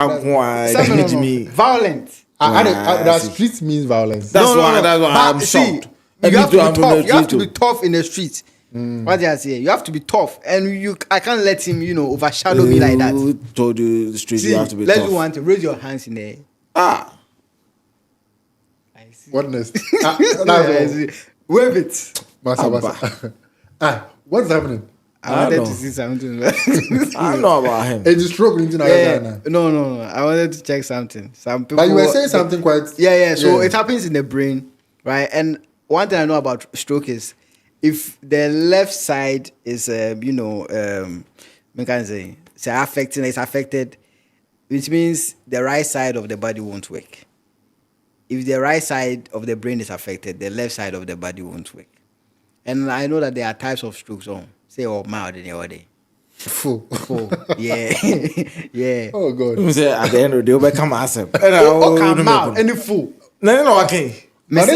Violent. That street means violence. That's why I'm shocked. You have to be tough in the street. What did I say? You have to be tough, and I can't let him, overshadow me like that. Who told you the street you have to be tough? Let's do one thing. Raise your hands in the air. I see. What next? Wave it. What's happening? I wanted to see something. I know about him. It's a stroke into No. I wanted to check something. Some people. But you were saying something quite. Yeah. So it happens in the brain, right? And one thing I know about stroke is if the left side is, it's affected, which means the right side of the body won't work. If the right side of the brain is affected, the left side of the body won't work. And I know that there are types of strokes say mild in the other day. Full. Yeah. Yeah. Oh God. You say at the end of the day, we come accept. Okay, mild. Any full. No, okay. But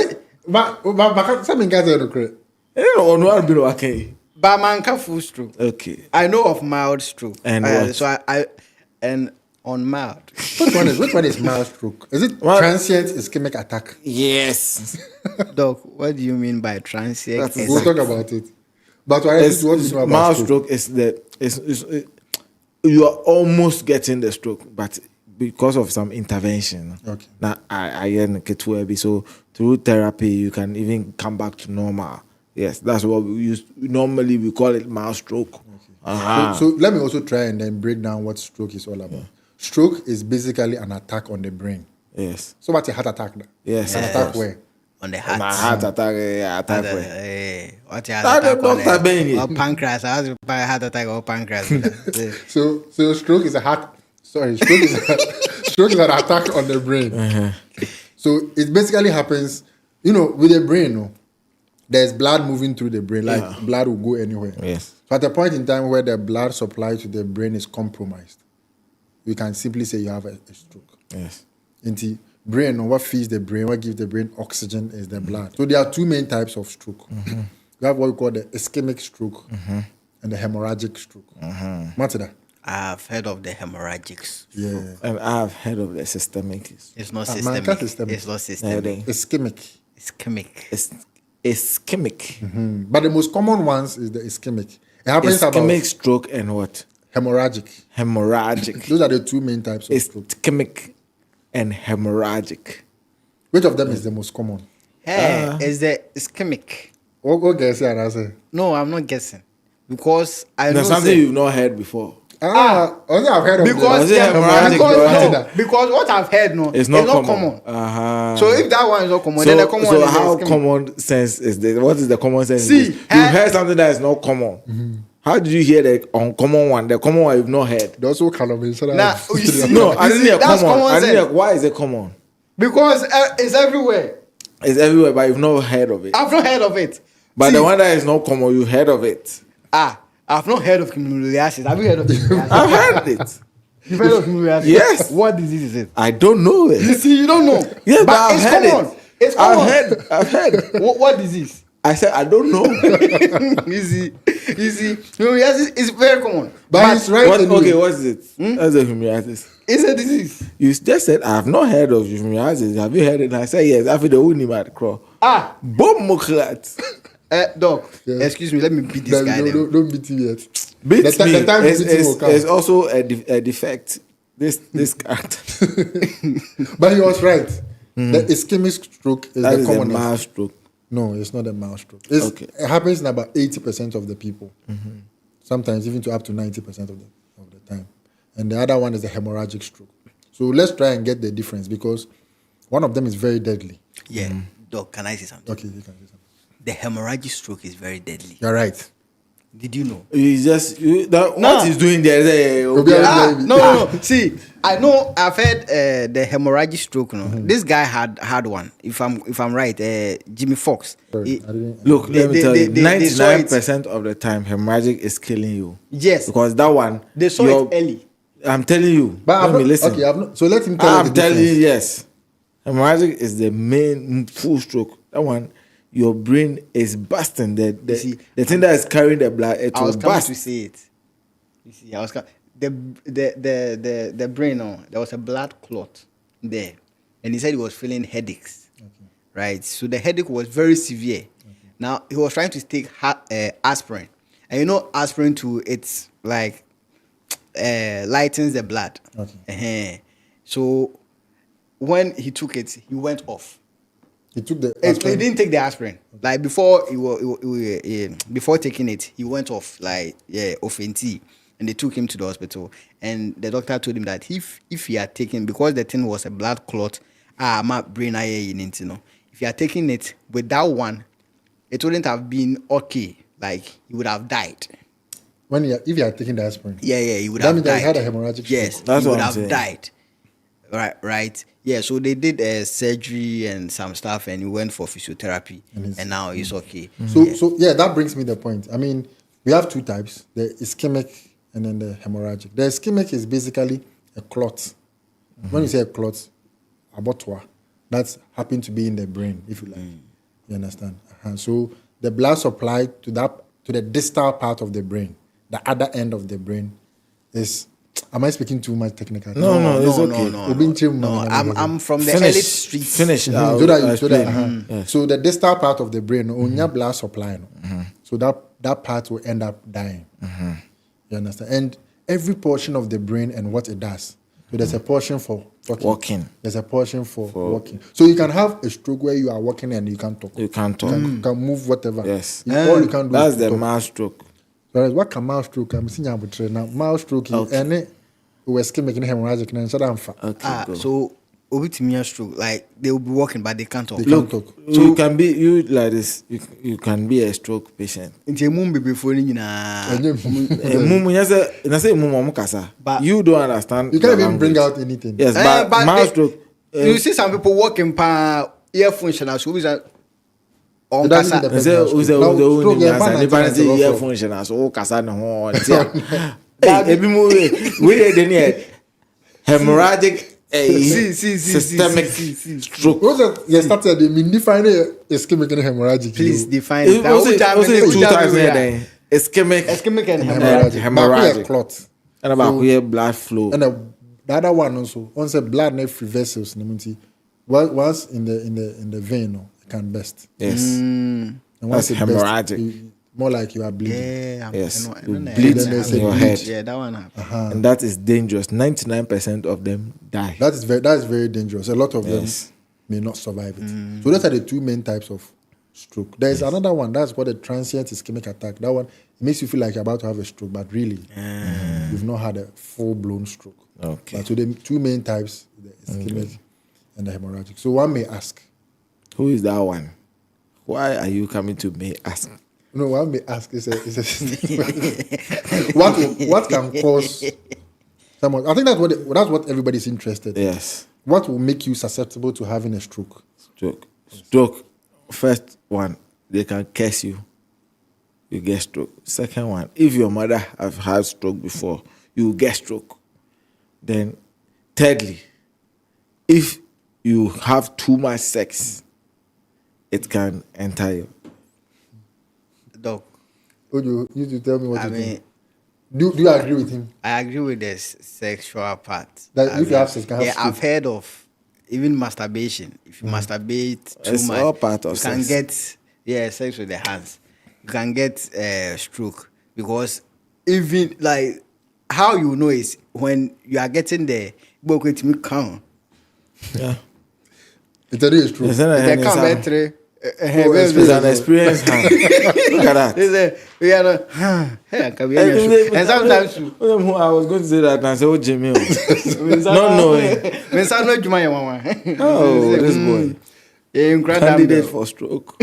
something guys are correct. No, I'll be okay. But man can full stroke. Okay. I know of mild stroke. And what? So I on mild. Which one is mild stroke? Is it transient ischemic attack? Yes. Doc, what do you mean by transient? We'll talk about it. But what you know about mild stroke is you are almost getting the stroke, but because of some intervention. Okay. Now so through therapy you can even come back to normal. Yes, that's what we use. Normally we call it mild stroke. Okay. So let me also try and then break down what stroke is all about. Yeah. Stroke is basically an attack on the brain. Yes. So what's a heart attack? Yes. An attack where? On the heart. My heart attack where? What's your heart attack on the or pancreas? I was by heart attack or pancreas. So stroke is a heart. Sorry, stroke is an attack on the brain. Uh-huh. So it basically happens, with the brain. There's blood moving through the brain, blood will go anywhere. Yes. So at a point in time where the blood supply to the brain is compromised, we can simply say you have a stroke. Yes. In the brain, what feeds the brain, what gives the brain oxygen is the blood. So there are two main types of stroke. Mm-hmm. You have what we call the ischemic stroke and the hemorrhagic stroke. Matida? I've heard of the hemorrhagic stroke. Yeah. And I've heard of the systemic. It's not systemic. It's not systemic. Ischemic. Ischemic. Mm-hmm. But the most common ones is the ischemic. It happens ischemic stroke and what? Hemorrhagic. Those are the two main types of stroke. Ischemic and hemorrhagic. Which of them is the most common? Is the ischemic. What guess you answer? No, I'm not guessing. Because I know something you've not heard before. Only I've heard of because what I've heard it's not common. Uh-huh. So if that one is not common, then the common one is how common sense is this? What is the common sense? See, you've heard something that is not common. Mm-hmm. How did you hear the uncommon one? The common one you've not heard. That's so common. No, I didn't hear common. I didn't hear why is it common? Because it's everywhere. It's everywhere, but you've not heard of it. I've not heard of it. But the one that is not common, you heard of it. I've not heard of chemotherapy. Have you heard of chemotherapy? I've heard it. You've heard of chemotherapy? Yes. What disease is it? I don't know it. You see, you don't know. Yeah, but I've heard common. it. It's common. I've heard. What disease? I said I don't know. You see. Chemotherapy is very common. But it's right. Okay, what is it? That's a chemotherapy. It's a disease. You just said I have not heard of chemotherapy. Have you heard it? And I said yes. After the Uni might crawl. Bomocrat. Doc, excuse me, let me beat this guy. Don't beat him yet. Beat me. The time will come. It's also a defect. This character. But he was right. Mm-hmm. The ischemic stroke is that the common mild stroke. No, it's not a mild stroke. It happens in about 80% of the people. Mm-hmm. Sometimes even to up to 90% of the time. And the other one is the hemorrhagic stroke. So let's try and get the difference because one of them is very deadly. Yeah. Mm-hmm. Doc, can I say something? Okay, you can say something. The hemorrhagic stroke is very deadly. You're right. Did you know? What he's doing there? No. See, I know. I've heard the hemorrhagic stroke. No, this guy had one. If I'm right, Jimmy Fox. Look, let me tell you, 99% of the time, hemorrhagic is killing you. Yes, because that one they saw it early. I'm telling you. But listen. Okay, so let him tell you. I'm telling you, yes. Hemorrhagic is the main full stroke. That one. Your brain is busting. The thing that is carrying the blood, it will bust. To say it. You see, the brain, there was a blood clot there, and he said he was feeling headaches. Okay. Right, so the headache was very severe. Okay. Now he was trying to take aspirin, and you know aspirin too, it's like lightens the blood. Okay. So when he took it, he went off. He took the He aspirin. didn't take the aspirin. Like before before taking it, he went off off in tea, and they took him to the hospital. And the doctor told him that if he had taken, because the thing was a blood clot, my brain if you are taking it with that one, it wouldn't have been okay. Like he would have died. If you had taken the aspirin. Yeah, he would That have means died. that he had a hemorrhagic stroke. Yes, That's he what would I'm have saying. died. Right. Yeah, so they did surgery and some stuff, and he went for physiotherapy, and now he's okay. So that brings me the point. I mean, we have two types: the ischemic and then the hemorrhagic. The ischemic is basically a clot. Mm-hmm. When you say a clot, abortua, that's happened to be in the brain, if you like. You understand? So the blood supply to the distal part of the brain, the other end of the brain, is. Am I speaking too much technical? No, it's okay. No, I'm from the Finish. elite streets. Finish. So the distal part of the brain, only blood supply. So that part will end up dying. You understand? And every portion of the brain and what it does. So there's a portion for Walking. There's a portion for walking. So you can have a stroke where you are walking and you can't talk. You can't talk. You can move whatever. Yes. All you can do That's is the talk. mild stroke. Whereas what can mild stroke? I'm seeing you now. Mild stroke is any we ischemic and hemorrhagic and so Okay. Go. So obitimiya stroke, like they will be walking but they can't talk. They can't talk. So you can be like this. You can be a stroke patient. Nti emu mbebe fo ni nyina. But You don't understand. You can't the even bring language. out anything. Yes, but mild stroke. You see some people walking pa earphones and so is on It doesn't kasa. need the Say, Now, stroke, stroke, yeah, ban the antenna is rough. earphone so kasa na ho. Hey, ebi mu we dey near hemorrhagic systemic stroke. You started the define ischemic and hemorrhagic. Please define It that. was it 2 times there. Ischemic Ischemic and hemorrhagic. hemorrhagic. Clot. And about here blood flow. And the other one also, once a blood net free vessels, once in the vein, it can burst. Yes. And That's it hemorrhagic. bursts, more like you are bleeding. Yeah, Yes. I You know. bleed Then there's in a your bleed. head. Yeah, that one happened. And that is dangerous. 99% of them die. That is very dangerous. A lot of Yes. them may not survive it. So those are the two main types of stroke. There is another one. That's called a transient ischemic attack. That one, it makes you feel like you're about to have a stroke, but really, you've not had a full-blown stroke. Okay. But so the two main types, the ischemic and the hemorrhagic. So one may ask, Who is that one? Why are you coming to me ask? one may ask, what can cause someone? I think that's what everybody's interested in. Yes. What will make you susceptible to having a stroke? Stroke. First one, they can curse you. You get stroke. Second one, if your mother have had stroke before, you will get stroke. Then, thirdly, if you have too much sex, it can enter you. Doc, You need to tell me what I you mean, think. Do you agree with him? I agree with the sexual part. That if you have sex, you can have yeah, stroke. I've heard of even masturbation. If you masturbate too It's much, all part of you can sex. get sex with the hands. You can get stroke because even like how you know is when you are getting the Yeah. It's a real stroke. It's an experience hand. Look at that. And sometimes I was going to say that and I said, oh, Jimmy. Not knowing. Oh, this boy. Candidate for stroke.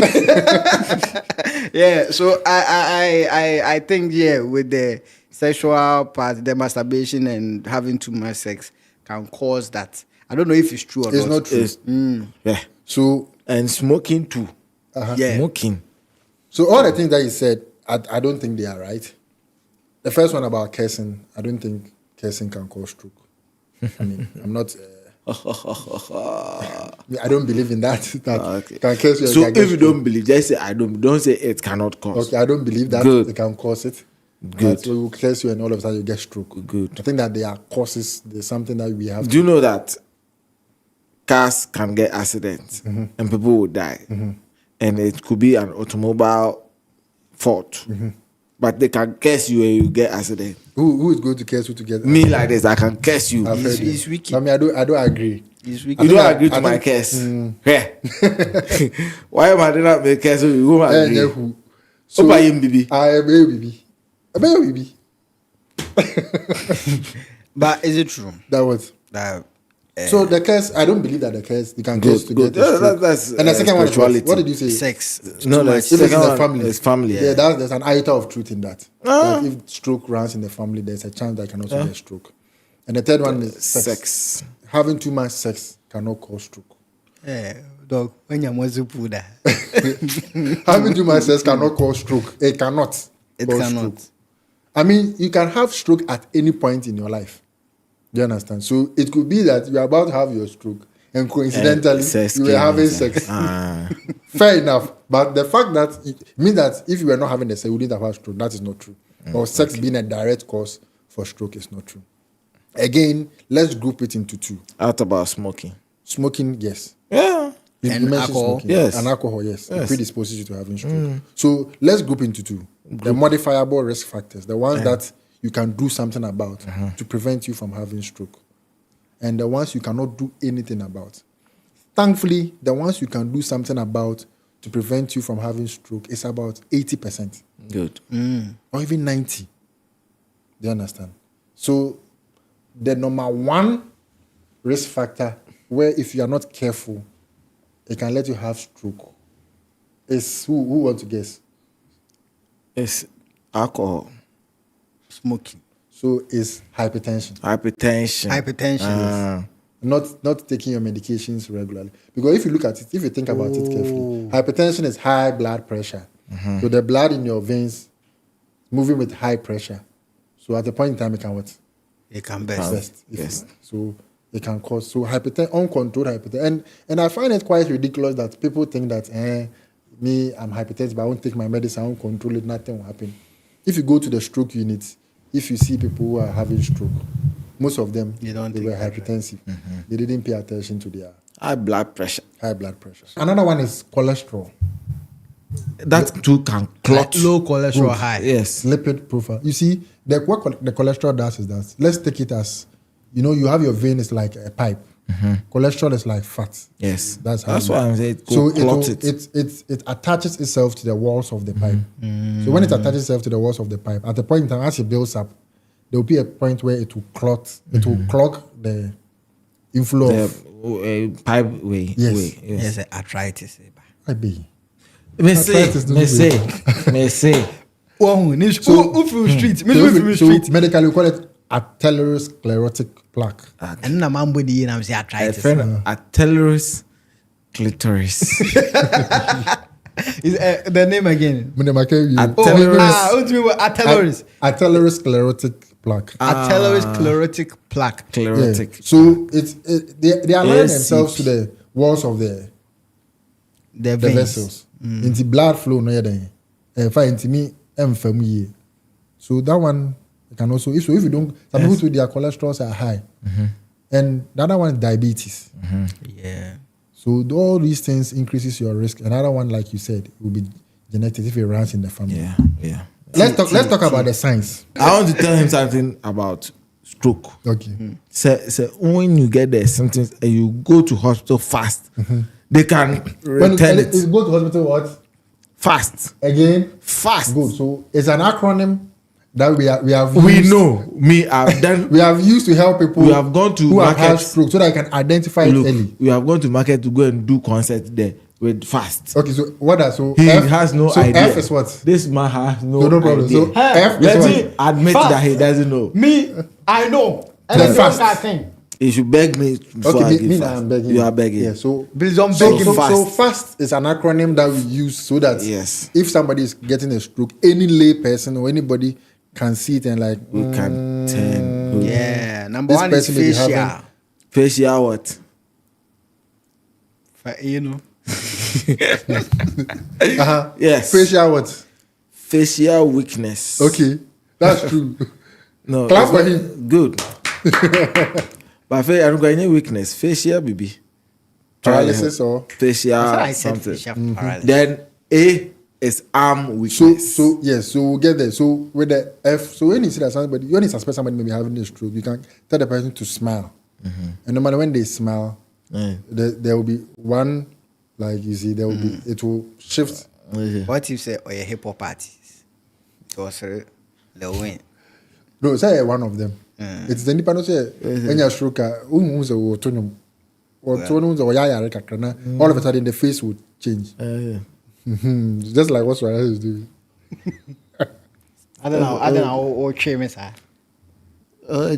Yeah, so I think with the sexual part, the masturbation and having too much sex can cause that. I don't know if it's true or It's not. not true. Yeah. So And smoking too. Yeah. Smoking. So all the things that you said, I don't think they are right. The first one about cursing, I don't think cursing can cause stroke. I mean, I'm not. I don't believe in that. Okay. Can curse you. So can get if you stroke. don't believe, just say I don't. Don't say it cannot cause. Okay, I don't believe that Good. it can cause it. Good. So it will curse you and all of a sudden you get stroke. Good. I think that there are causes. There's something that we have. Do you know that cars can get accidents and people will die? And it could be an automobile fault. But they can curse you and you get accident. Who is going to curse you to get Me like this, I can curse you. I've heard He's it. wicked. I mean, I don't agree. He's You wicked. don't agree to my curse. Yeah. Why am I not make curse? You won't agree. who? So, by him, baby. I am a baby. A baby. But is it true That was. that So the curse, I don't believe that the curse you can curse to Good. get a stroke. That's and the second one is what? spirituality. What did you say? sex? No, too no, much? it's If it's in second the one family. is family. Yeah, there's an iota of truth in that. Like if stroke runs in the family, there's a chance that I can also get stroke. And the third one is sex. Having too much sex cannot cause stroke. Yeah, dog. When you want to put that, Having too much sex cannot cause stroke. It cannot. it cause cannot. Stroke. I mean, you can have stroke at any point in your life. Do you understand? So it could be that you're about to have your stroke and coincidentally Sex you were came having inside. sex. Fair enough. But the fact that it means that if you were not having the sex, you wouldn't have had stroke. That is not true. Or sex being a direct cause for stroke is not true. Again, let's group it into two. Out about smoking. Smoking, yes. Yeah. You And mentioned alcohol? smoking. Yes. And alcohol, yes. It Yes. predisposes you to having stroke. So let's group into two. The modifiable risk factors, the ones that you can do something about to prevent you from having stroke. And the ones you cannot do anything about. Thankfully, the ones you can do something about to prevent you from having stroke is about 80%. Good. Or even 90%. Do you understand? So the number one risk factor where if you are not careful, it can let you have stroke is who want to guess? It's alcohol. Smoking, So it's hypertension. Hypertension. hypertension. Not taking your medications regularly. Because if you look at it, if you think about it carefully, hypertension is high blood pressure. So the blood in your veins moving with high pressure. So at a point in time, it can what? It can best. Best. Yes. So it can cause uncontrolled hypertension. And I find it quite ridiculous that people think that me, I'm hypertensive, but I won't take my medicine, I won't control it, nothing will happen. If you go to the stroke unit, if you see people who are having stroke, most of them They don't they take were hypertensive. They didn't pay attention to their High blood pressure. high blood pressure. Another one is cholesterol, That too can clot. Low cholesterol, high. Yes. lipid profile. You see, what the cholesterol does is that, let's take it as, you have your vein is like a pipe. Cholesterol is like fat. Yes. That's how. That's why I'm saying So clot it attaches itself to the walls of the pipe. So when it attaches itself to the walls of the pipe, at a point in time, as it builds up, there will be a point where it will clot. It will clog the inflow of. The pipe way. Yes. Way. Yes. Yes, arthritis. I be. Me say. Oh, who from street? So medically we call it atherosclerotic plaque. And na mambo di na say A arthritis. friend, atellus clitoris. Is the name again? Atherosclerotic plaque. Atherosclerotic plaque. Yeah. Sclerotic. So they align Yes, themselves to the walls of the The the veins. vessels. Into blood flow no yet. Into me family. So that one can also if you don't some people too, their cholesterols are high. And the other one is diabetes. Yeah. So all these things increases your risk. Another one, like you said, will be genetic if it runs in the family. Yeah. Yeah. Let's talk about the science. I want to tell him something about stroke. Okay. So when you get the symptoms and you go to hospital fast, they can When return you it go to hospital, what? fast. Again? Fast. Good. So it's an acronym that we have We used, know. Me, I've done. we have used to help people We have gone to who have had market. stroke so that I can identify it Look, early. we have gone to market to go and do concert there with fast. Okay, so what are so He F has no so idea. F is what? This man has no, No problem. idea. So F is Let what? him admit Fast. that he doesn't know. Me, I know. And The I fast. that thing. He should beg me before I Okay, give me fast. I'm begging. You are begging. Yeah, so Please don't so, beg him. so, fast. so fast is an acronym that we use so that Yes. if somebody is getting a stroke, any lay person or anybody can see it and like We can turn. Yeah. Number This one is person may be facial. having- Facial what? You know. uh-huh. Yes. Facial what? Facial weakness. Okay. That's true. No, Clap for it's him. not good. But I don't got any weakness. Facial, baby. Paralysis or facial I said something. facial paralysis. Then A is arm weakness. so yes, so we'll get there. So with the F, so when you see that somebody, when you suspect somebody may be having a stroke, you can tell the person to smile. And no matter when they smile, there will be one, like you see, there will be, it will shift. What if you say, or your hip hop artist? So, sir, the win. No, say one of them. It's the Nippon say when you're stroke, who's a autonomous or all of a sudden the face would change. Just like what Suarez is doing. I don't know what trim is that.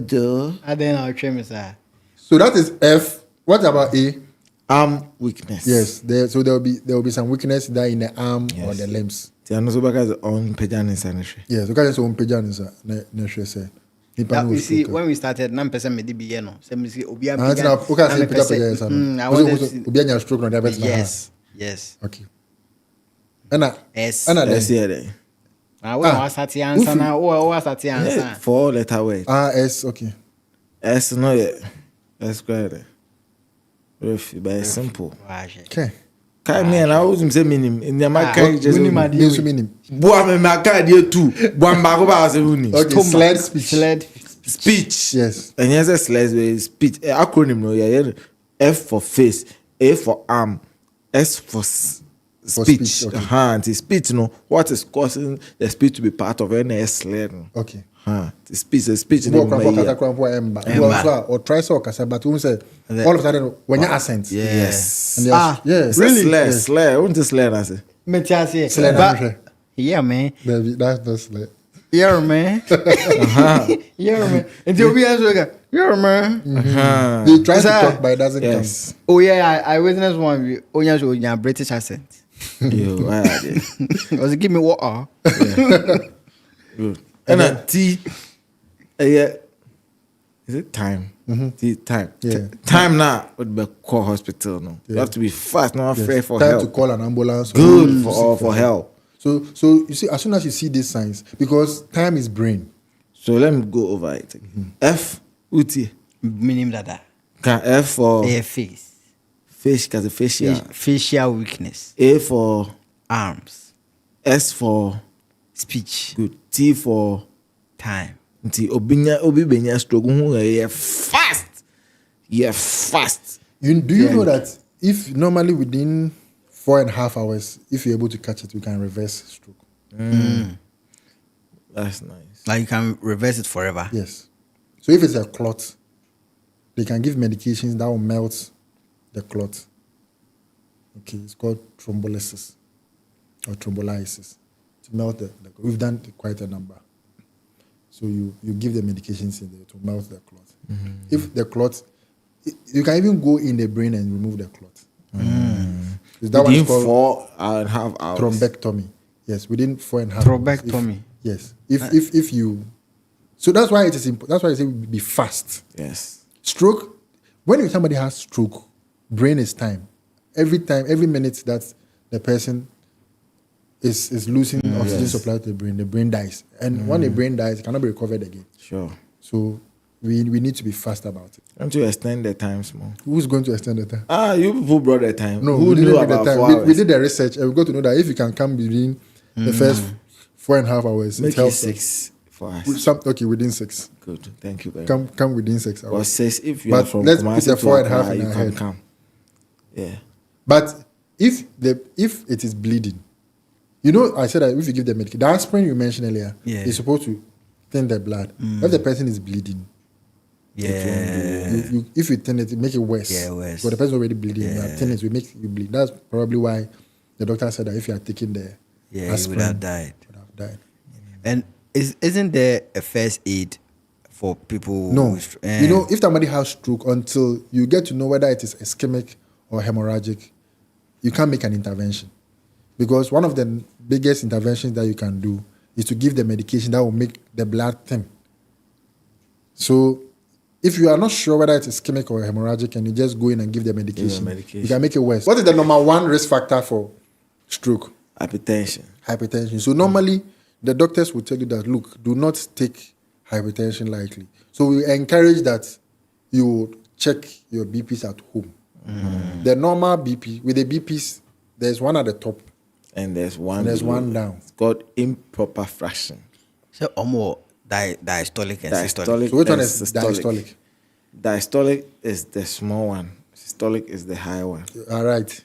Joe. I don't know what trim is that. So that is F. What about A? Arm weakness. Yes, so there will be some weakness there in the arm or the limbs. Tiano Sobaka is on Pejani Sanitary. Yes, you can just own pajamas. Say. You see, when we started, 9% made be no. So we see Obia. Stroke no diabetes. Yes. Okay. Anna. S. Let's hear it. I was at answer now. Oh, was at answer. 4-letter word. S. Okay. S no yet. That's great. Very simple. Okay. Me and I was say minim. In the market, just minim. Boa me market you too. Boa magoba as uni. Okay. Sled speech. Speech. Yes. And here's a sled speech. Acronym no yeah. F for face, A for arm, S for speech. Okay. The speech no. What is causing the speech to be part of any sled? Okay. The speech. Or try so kasa, but we say all of a sudden when you accent. Yes. Yes. Really? Sled. What is sled? I say. Sled. Yeah, man. That's the sled. Yeah, man. Yeah, man. And you'll be answering. Yeah, man. They try to talk, but it doesn't come. Oh yeah, I witnessed one. Oh yeah, so you British accent. Yo, I was give me water. Good. And a T. Yeah. Is it time? T time. Yeah. Time now would be call hospital. No, you have to be fast. Not afraid for time help. to call an ambulance. Good for help. So you see, as soon as you see these signs, because time is brain. So let me go over it. F. Uti. Meaning that. Can F for face. Face because the facial. Facial weakness. A for arms. S for speech. Good. T for time. T obi benya stroke. Yeah, fast. Yeah, fast. Do you know that if normally within 4.5 hours, if you're able to catch it, we can reverse stroke. That's nice. Like you can reverse it forever. Yes. So if it's a clot, they can give medications that will melt the clot. Okay, it's called thrombolysis or thrombolysis. To melt we've done quite a number. So you give the medications in there to melt the clot. If the clot, you can even go in the brain and remove the clot. That one is called 4.5 hours. thrombectomy. Yes, within 4.5 hours. Thrombectomy. Yes. If you, so that's why it is important. That's why I say be fast. Yes. Stroke. When somebody has stroke, brain is time. Every minute that the person is losing oxygen supply to the brain dies. And when the brain dies, it cannot be recovered again. Sure. So we need to be fast about it. Don't you extend the time small? Who's going to extend the time? You people brought the time. No, who knew about the 4 time. hours? We did the research and we got to know that if you can come within the first 4.5 hours, Make it helps 6 for us. Within 6. Good. Thank you very much. Come within 6 hours. Or 6 if you But are from let's put Kumasi the to 4.5 Accra, in you our can head. come. Yeah. But if it is bleeding, you know, I said that if you give the medication, the aspirin you mentioned earlier is supposed to thin the blood. If the person is bleeding, if you thin it make it worse. Yeah, worse. But the person already bleeding, you thin it, will make you bleed. That's probably why the doctor said that if you are taking the aspirin, you would have died. And isn't there a first aid for people? No. You know, if somebody has stroke, until you get to know whether it is ischemic or hemorrhagic, you can't make an intervention. Because one of the biggest interventions that you can do is to give the medication that will make the blood thin. So if you are not sure whether it is ischemic or hemorrhagic and you just go in and give the medication, you can make it worse. What is the number one risk factor for stroke? Hypertension. So normally, the doctors will tell you that, look, do not take hypertension lightly. So we encourage that you check your BPs at home. The normal BP, with the BPs, there's one at the top. And there's one down. It's called improper fraction. So almost diastolic and systolic. So which one is diastolic? Diastolic is the small one. Systolic is the high one. All right.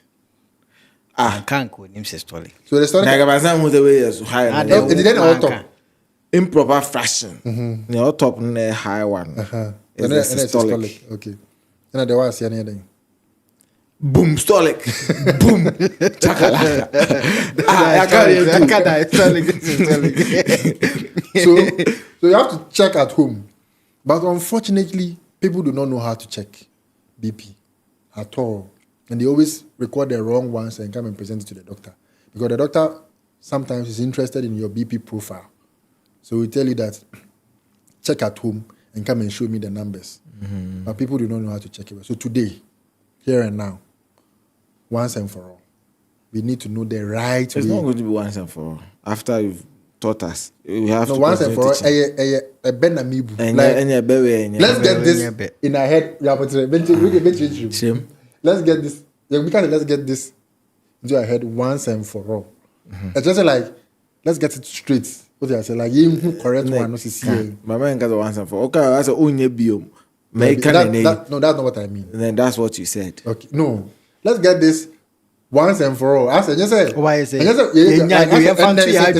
I can't call him systolic. So the systolic. It didn't all top. Improper fraction. The all top and the high one. Is And the then systolic. Okay. And the one saying anything. Boom, stolic. Boom. Chakalaka. I can't So you have to check at home. But unfortunately, people do not know how to check BP at all. And they always record the wrong ones and come and present it to the doctor. Because the doctor sometimes is interested in your BP profile. So we tell you that check at home and come and show me the numbers. But people do not know how to check it. So today, here and now, once and for all, we need to know the right way. It's not going to be once and for all. After you've taught us, we have to once and for all. Let's get this in our head. Let's get this. Let's get this into our head once and for all. It's just like, let's get it straight. What I say, like you correct one. My man got the once and for all. Okay, I said, no, that's not what I mean. Then that's what you said. Okay, no. Let's get this once and for all. I said, just say. Why is it? It's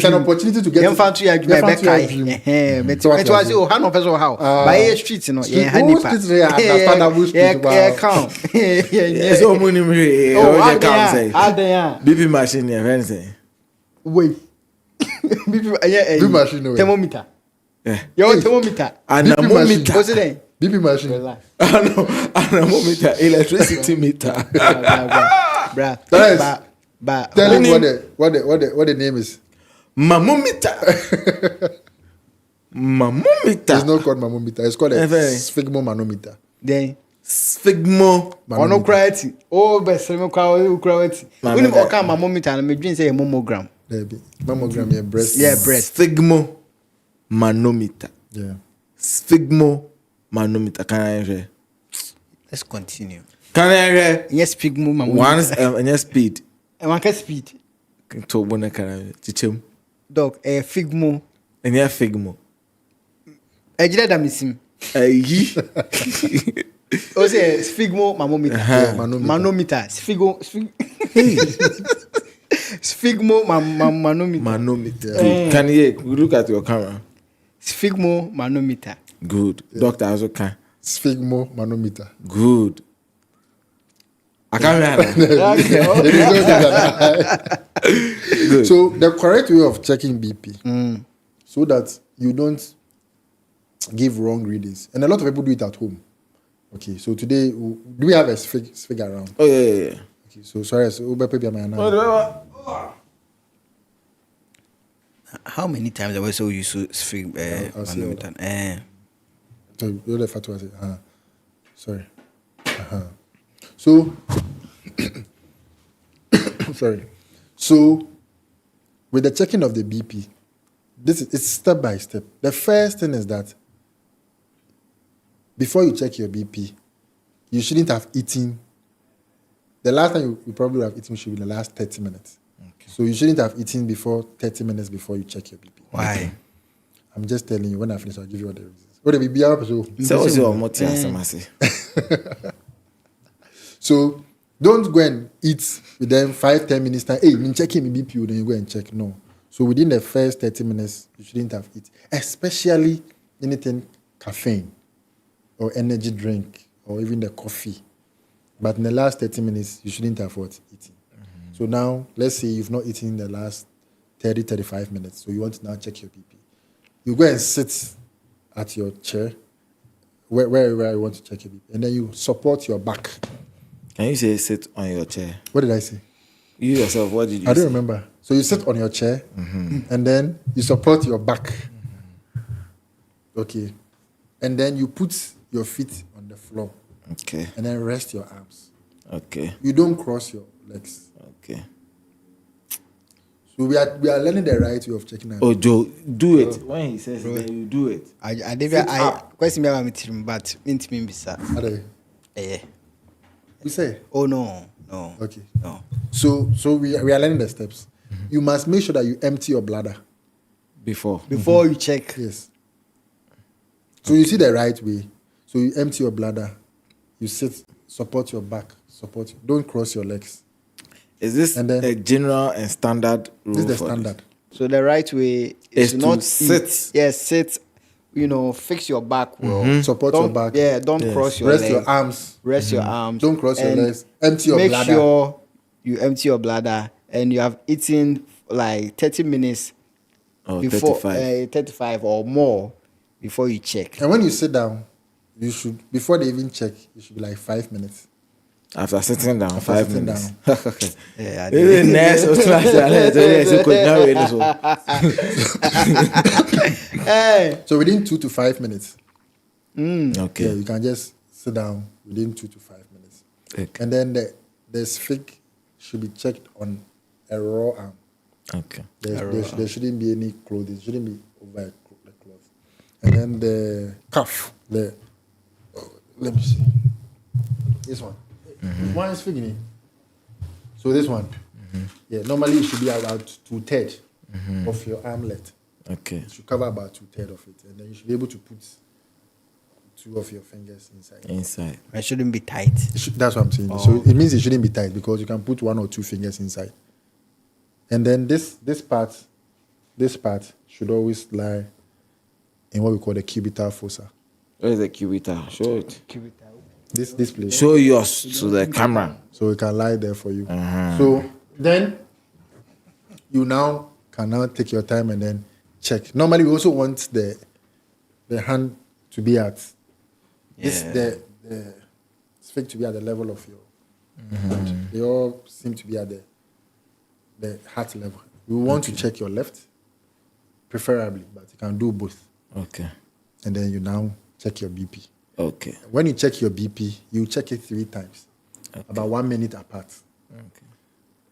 an opportunity to get. You found to your dream. It was you. How person how? By a street, you know. Yeah, count. Yes, so many. BP machine, yeah, wait. BP machine. Thermometer. Yeah. Your thermometer. Anemometer. What's it? BP machine. Anemometer. Electricity meter. Bruh. Tell him what the name is. Mamometer. Mamometer. It's not called mamometer. It's called a sphygmomanometer. Then sphygmo. Ono crying. Oh, best me crying. When you come mamometer, me dream say a mammogram. Mammogram, yeah, breast. Yeah, breast. Sphygmomanometer. Yeah. Sphygmomanometer. Can I hear? Let's continue. Can I hear? Yes, sphygmomanometer. Once and yes, speed. And one can speed. To one can teach Dog, figmo. And yeah, figmo. Ejida da misim. O say sphygmo manometer. Manometer. Sphygmo manometer. Manometer. Can you look at your camera? Sphygmo manometer. Good. Yeah. Doctor also can. Sphygmomanometer. Good. I can't Good. So the correct way of checking BP, so that you don't give wrong readings, and a lot of people do it at home. Okay, so today do we have a figure around? Oh yeah. Okay, so sorry, so how many times have we so use manometer? Sorry. So, sorry. So, with the checking of the BP, it's step by step. The first thing is that before you check your BP, you shouldn't have eaten. The last time you probably have eaten should be the last 30 minutes. Okay. So you shouldn't have eaten before 30 minutes before you check your BP. Why? Okay. I'm just telling you. When I finish, I'll give you all the reasons. What the BP So don't go and eat with them 5-10 minutes time. Hey, I'm checking my BP, then you go and check. No. So within the first 30 minutes, you shouldn't have eaten, especially anything caffeine or energy drink or even the coffee. But in the last 30 minutes, you shouldn't have what eating. So now, let's say you've not eaten in the last 30-35 minutes. So you want to now check your BP. You go and sit at your chair, where you want to check your BP, and then you support your back. Can you say sit on your chair? What did I say? You yourself, what did you say? I don't remember. So you sit on your chair, and then you support your back. Okay. And then you put your feet on the floor. Okay. And then rest your arms. Okay. You don't cross your legs. Okay. So we are learning the right way of checking out. Oh, Joe, do it. When he says it, then you do it. I question me about me, but mint me bisa. Are they? Eh. We say. Oh no. Okay. No. So we are learning the steps. You must make sure that you empty your bladder Before you check. Yes. So you see the right way. So you empty your bladder. You sit, support your back, don't cross your legs. Is this And then- a general and standard rule? This is the for standard. So the right way Is is to not sit. eat. Yes, sit. Fix your back well. Support your back. Yeah, don't Yes. cross your Rest legs. your arms. Rest your arms. Don't cross your and legs. Empty your make bladder. sure you empty your bladder and you have eaten like 30 minutes Oh, before 35. 35 or more before you check. And when you sit down, you should, before they even check, it should be like 5 minutes. After sitting down, After 5 sitting minutes. Yeah, I This is next or class. Hey. So within 2 to 5 minutes, Okay. yeah, you can just sit down within 2 to 5 minutes. Okay. And then the sphincter should be checked on a raw arm. Okay. There shouldn't be any clothing. It shouldn't be over the cloth. And then the cuff. Let me see. This one. One is figuring. So this one. Yeah, normally it should be about 2/3 of your armlet. Okay. It should cover about 2/3 of it. And then you should be able to put 2 of your fingers inside. Inside. It shouldn't be tight. That's what I'm saying. So it means it shouldn't be tight because you can put 1 or 2 fingers inside. And then this part should always lie in what we call the cubital fossa. Where is the cubital? Show it. This place. Show yours to the camera. So it can lie there for you. So then you can now take your time and then check. Normally we also want the hand to be at the sphincter to be at the level of your hand. They all seem to be at the heart level. We want to check your left, preferably, but you can do both. Okay. And then you now check your BP. Okay. When you check your BP, you check it 3 times, about 1 minute apart. Okay.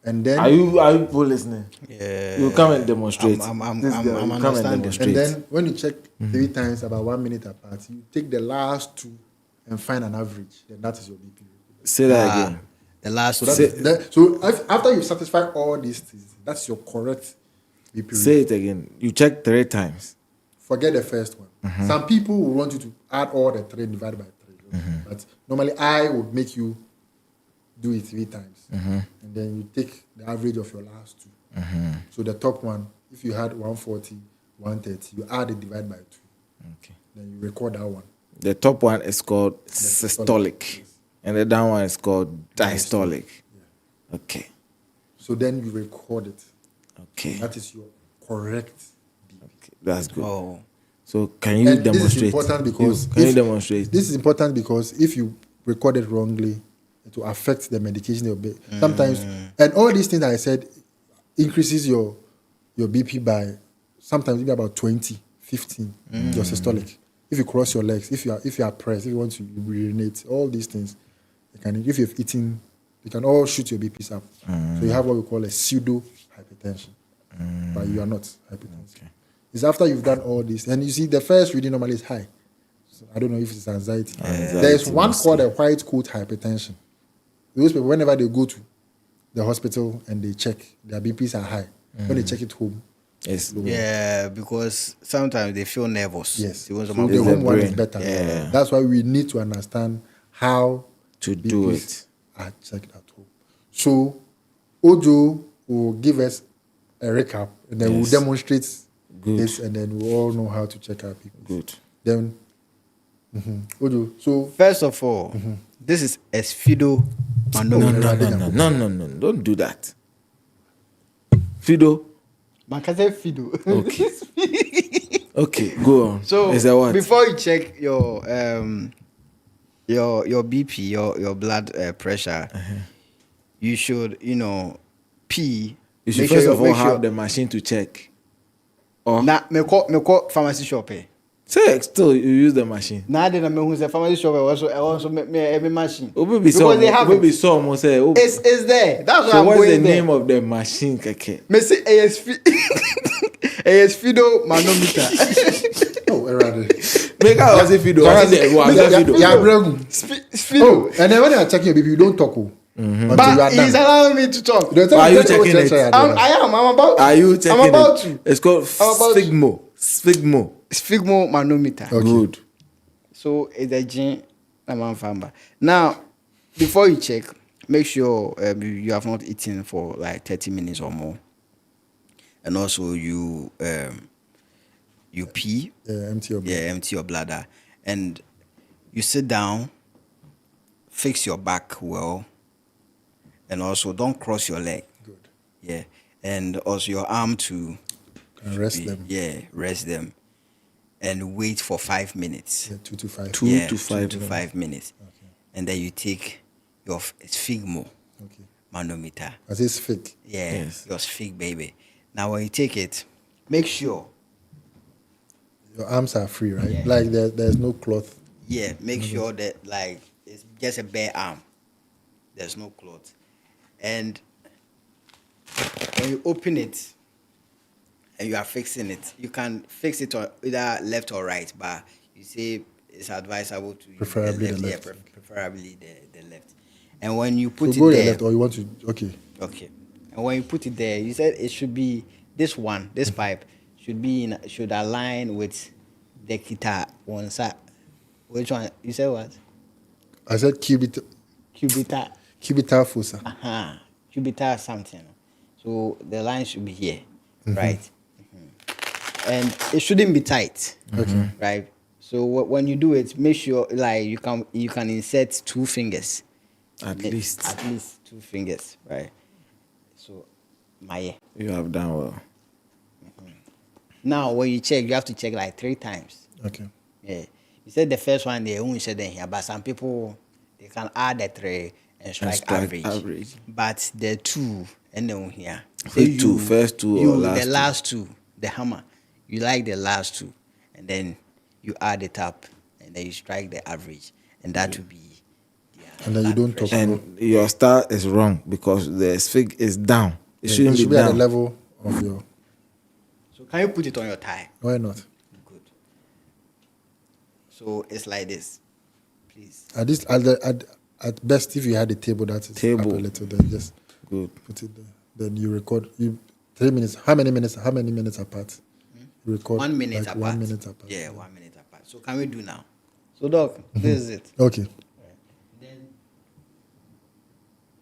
And then Are you people listening? Yeah. You come and demonstrate. I'm This guy, you come and understanding. demonstrate. and then when you check 3 times about 1 minute apart, you take the last 2 and find an average. Then that is your BP. Say that again. The last So, one. after you satisfy all these things, that's your correct BP. Say it again. You check 3 times. Forget the first one. Some people will want you to add all the 3 divided by 3. But normally I would make you do it 3 times. And then you take the average of your last 2. So the top one, if you had 140, 130, you add it divided by 2. Okay. Then you record that one. The top one is called systolic. Yes. And the down one is called diastolic. Okay. So then you record it. Okay. That is your correct BP. Okay. That's good. Oh. So can you And demonstrate? this is important because Can you demonstrate? This is important because if you record it wrongly, it will affect the medication you'll be. Sometimes, and all these things that I said increases your BP by sometimes maybe about 20, 15, your systolic. If you cross your legs, if you are pressed, if you want to urinate, all these things, if you've eaten, you can all shoot your BPs up. So you have what we call a pseudo hypertension, but you are not hypertensive. Okay. It's after you've done all this, and you see the first reading normally is high. So I don't know if it's anxiety. There is one called a white coat hypertension. Those people, whenever they go to the hospital and they check, their BPs are high. When they check it home, Yes. Yeah, because sometimes they feel nervous. yes. They want So some the home one is brain. better. Yeah. That's why we need to understand how To do BPs it. are checked at home. So Ojo will give us a recap, and then we'll Yes. demonstrate Good. this, and then we all know how to check our BPs. Good. Then, Ojo, so First of all, this is Esfido No, Mano. no. Don't do that. Fido. Makaze Fido. Okay. Okay, go on. So is that what? before you check your BP, your blood pressure, you should pee. You should Make first sure of all have the machine to check. Or me call pharmacy shop. Say, still, you use the machine. Now I didn't know who's a family shop. Also make me every machine. Maybe Because they have it. some say. It's there. That's why So I'm what's going the there. name of the machine, keke? Me say ASF ASFido manometer. Oh, erade. Make out as if you do. Yeah, bro. Sfido. Oh, and then when you are checking your BP, you don't talk. Until you are But he's done. allowing me to talk. You don't tell Are me you tell me what checking you're it? saying. I am. I'm about. Are you checking I'm about it? to. It's called I'm about to. Sphygmo. Sphygmo manometer. Okay. Good. So it's a gene. Now, before you check, make sure you have not eaten for like 30 minutes or more, and also you pee. Empty your bladder. Empty your bladder, and you sit down. Fix your back well, and also don't cross your leg. Good. Yeah, and also your arm to And rest them. Yeah, rest them, and wait for 5 minutes. Yeah, 2 to 5. 2 to 5 2 to 5 minutes, Okay. and then you take your sphygmo Okay. manometer. As it's fake. Yeah, Yes. your sphig baby. Now when you take it, make sure. Your arms are free, right? Yeah. Like there's no cloth. Yeah, make sure that like it's just a bare arm. There's no cloth, and when you open it and you are fixing it, you can fix it on either left or right, but you say it's advisable to use Preferably the the left. left. Yeah, preferably the left. And when you put So go it your there, left or you want to. Okay. okay. And when you put it there, you said it should be this pipe should align with the guitar one side. Which one? You said what? I said cubital fossa. Cubital something. So the line should be here, right? And it shouldn't be tight, Okay. right? So when you do it, make sure like you can insert 2 fingers, At least. 2 fingers, right? So You have done well. now when you check, you have to check like 3 times. Okay. Yeah. You said the first one they only said in here, but some people they can add the 3 and strike average. But the 2 and then here. First two or last the two? last 2, the hammer. You like the last 2, and then you add it up, and then you strike the average, and that will be. And then you don't talk. And your star is wrong because the sphig is down. It shouldn't should be be at the down. level of your. So can you put it on your tie? Why not? Good. So it's like this, please. At best, if you had a table that is Table. up a little, then just Good. put it there. Then you record. 3 minutes. How many minutes? How many minutes apart? You record 1 minute like apart. 1 minute apart. Yeah, 1 minute apart. So can we do now? So Doc, this is it. Okay. Then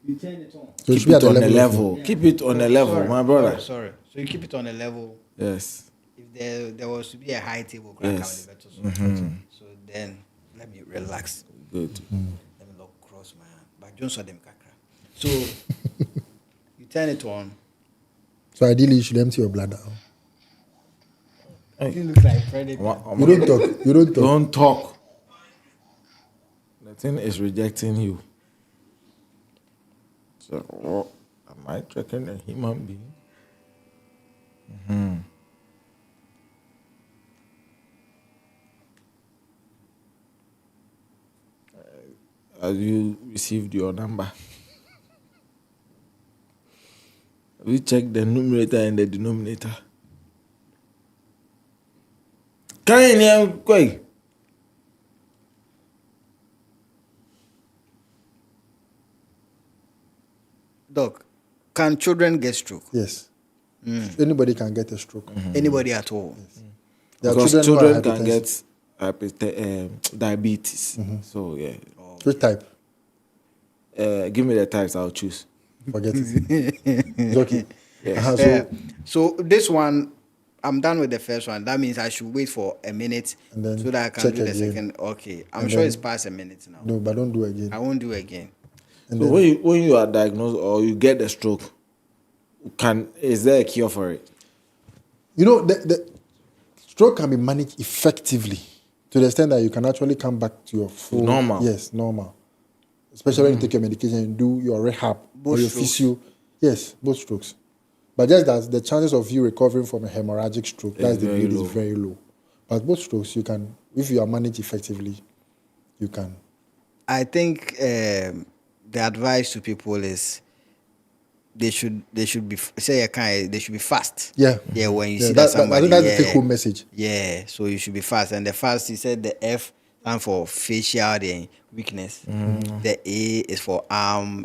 you turn it on. So it Keep should be it at the on the level. level. Keep it on the level, Sorry, my brother. Sorry. So you keep it on a level. Yes. If there was to be a high table, crack Yes. out the better. So then let me relax. Good. Let me look cross my hand. But don't saw them kakra. So you turn it on. So ideally, you should empty your bladder. You look like predator. You don't talk. You don't talk. Don't talk. The thing is rejecting you. So, am I checking a human being? Have you received your number? Have you checked the numerator and the denominator? Can you hear quick? Doc, can children get stroke? Yes. Anybody can get a stroke. Anybody at all? There are Because who children are can hypertensive. get diabetes. So, yeah. Which type? Give me the types, I'll choose. Forget it. It's okay. Yes. So this one, I'm done with the first one. That means I should wait for a minute And then so that I can check do the again. second. Okay, I'm And sure then- it's past a minute now. No, but don't do again. I won't do again. And So then, when you are diagnosed or you get the stroke, is there a cure for it? the stroke can be managed effectively to the extent that you can actually come back to your full Normal. Yes, normal. Especially when you take your medication and do your rehab or Both your strokes. physio. Yes, both strokes. But just that the chances of you recovering from a hemorrhagic stroke, that's the very need low. is very low. But both strokes, you can, if you are managed effectively, you can. I think the advice to people is they should be they should be fast. Yeah. Yeah, when you Yeah, see that somebody, I think that's the take-home message. Yeah, so you should be fast. And the fast, he said the F stand for facial weakness. The A is for arm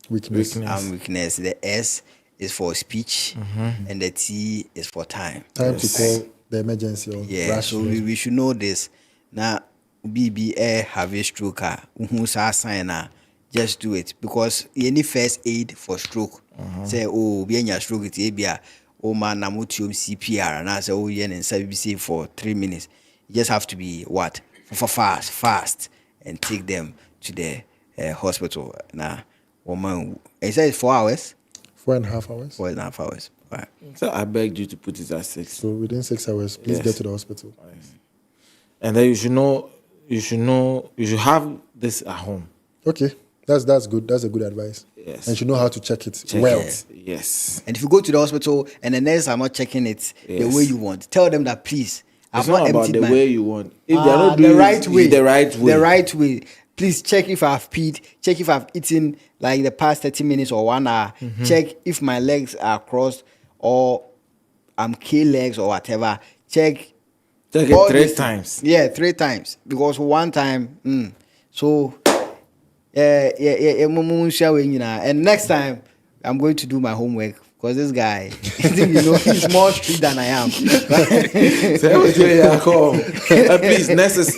Weakness. arm weakness. The S is for speech, and the T is for time. Time to call the emergency or Yeah, rush. so we should know this. Now, BBA have a stroke, who's a sign, just do it because you need first aid for stroke. Say, oh, be in your stroke, it's a oh man, I'm with you CPR, and I say, oh, yeah, and CBC for 3 minutes. You just have to be what? For fast, and take them to the hospital. Now, woman, he said 4 hours? 4.5 hours. 4.5 hours. Right. So I begged you to put it at 6. So within 6 hours, please Yes. get to the hospital. And then you should have this at home. Okay, that's good. That's a good advice. Yes. And you know how to check it Check well. it. Yes. And if you go to the hospital and the nurses are not checking it the Yes. way you want, tell them that please. It's I've not about emptied the my- way you want. If they are not the doing right it way, the right way. the right way. Please check if I've peed. Check if I've eaten like the past 30 minutes or 1 hour. Check if my legs are crossed or I'm K-legs or whatever. Check Check all it 3 these- times. Yeah, 3 times. Because 1 time, so yeah. And next time I'm going to do my homework because this guy, he's more strict than I am. And please,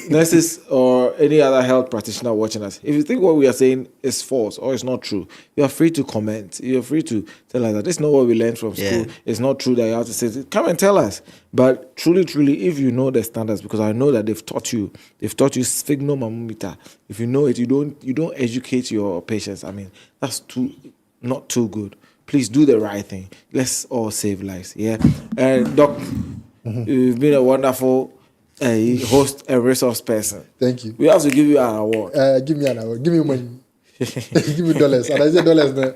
nurses or any other health practitioner watching us, if you think what we are saying is false or it's not true, you are free to comment. You're free to tell us that this is not what we learned from school. Yeah. It's not true that you have to say it. Come and tell us. But truly, if you know the standards, because I know that they've taught you sphygmomanometer. If you know it, you don't educate your patients. I mean, that's not too good. Please do the right thing. Let's all save lives. Yeah. Doc, you've been a wonderful host and resource person. Thank you. We have to give you an award. Give me an award. Give me money. Give me dollars. And I say dollars now.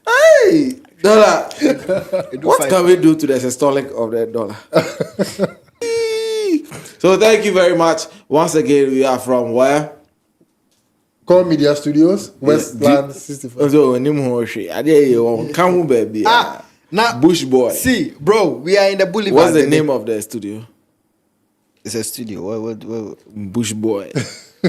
Hey, dollar. What can we do to the systolic of the dollar? So thank you very much. Once again, we are from where? Core Media Studios, Westland 65. So, come baby. Now, Bush boy. See, bro, we are in the boulevard. What's the name of the studio? It's a studio. What? Bush boy.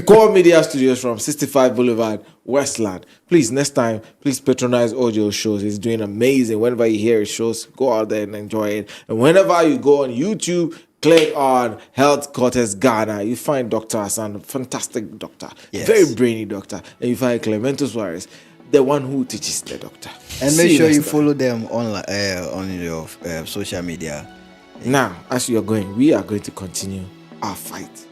Core Media Studios from 65 Boulevard, Westland. Please, next time, please patronize audio shows. He's doing amazing. Whenever you hear his shows, go out there and enjoy it. And whenever you go on YouTube, click on Health Quarters Ghana. You find Dr. Hassan, fantastic doctor, Yes. very brainy doctor. And you find Clemento Suarez, the one who teaches the doctor. And See make sure next you time. follow them on your social media. Now, as you are going, we are going to continue our fight.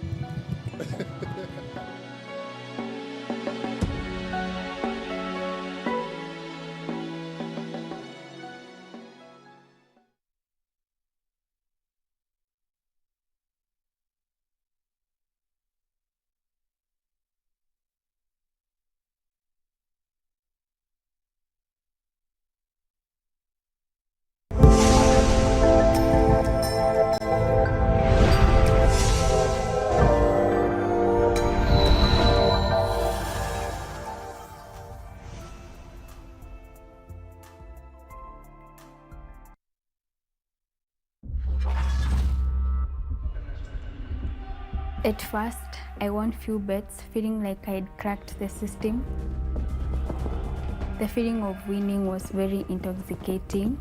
At first, I won few bets, feeling like I'd cracked the system. The feeling of winning was very intoxicating,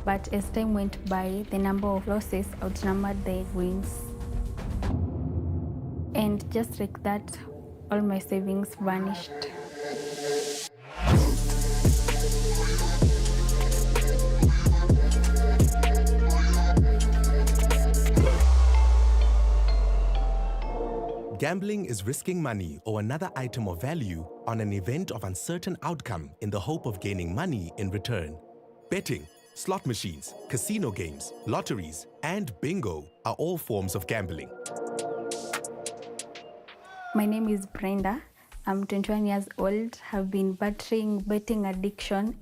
but as time went by, the number of losses outnumbered the wins. And just like that, all my savings vanished. Gambling is risking money or another item of value on an event of uncertain outcome in the hope of gaining money in return. Betting, slot machines, casino games, lotteries, and bingo are all forms of gambling. My name is Brenda. I'm 21 years old, have been battling betting addiction.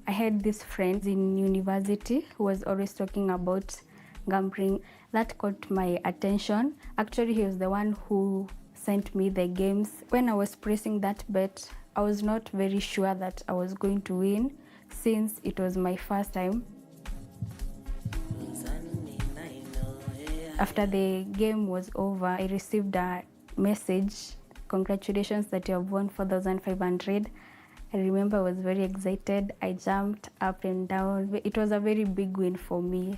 I had this friend in university who was always talking about gambling. That caught my attention. Actually, he was the one who sent me the games. When I was pressing that bet, I was not very sure that I was going to win since it was my first time. After the game was over, I received a message, "Congratulations that you have won 4,500. I remember I was very excited. I jumped up and down. It was a very big win for me.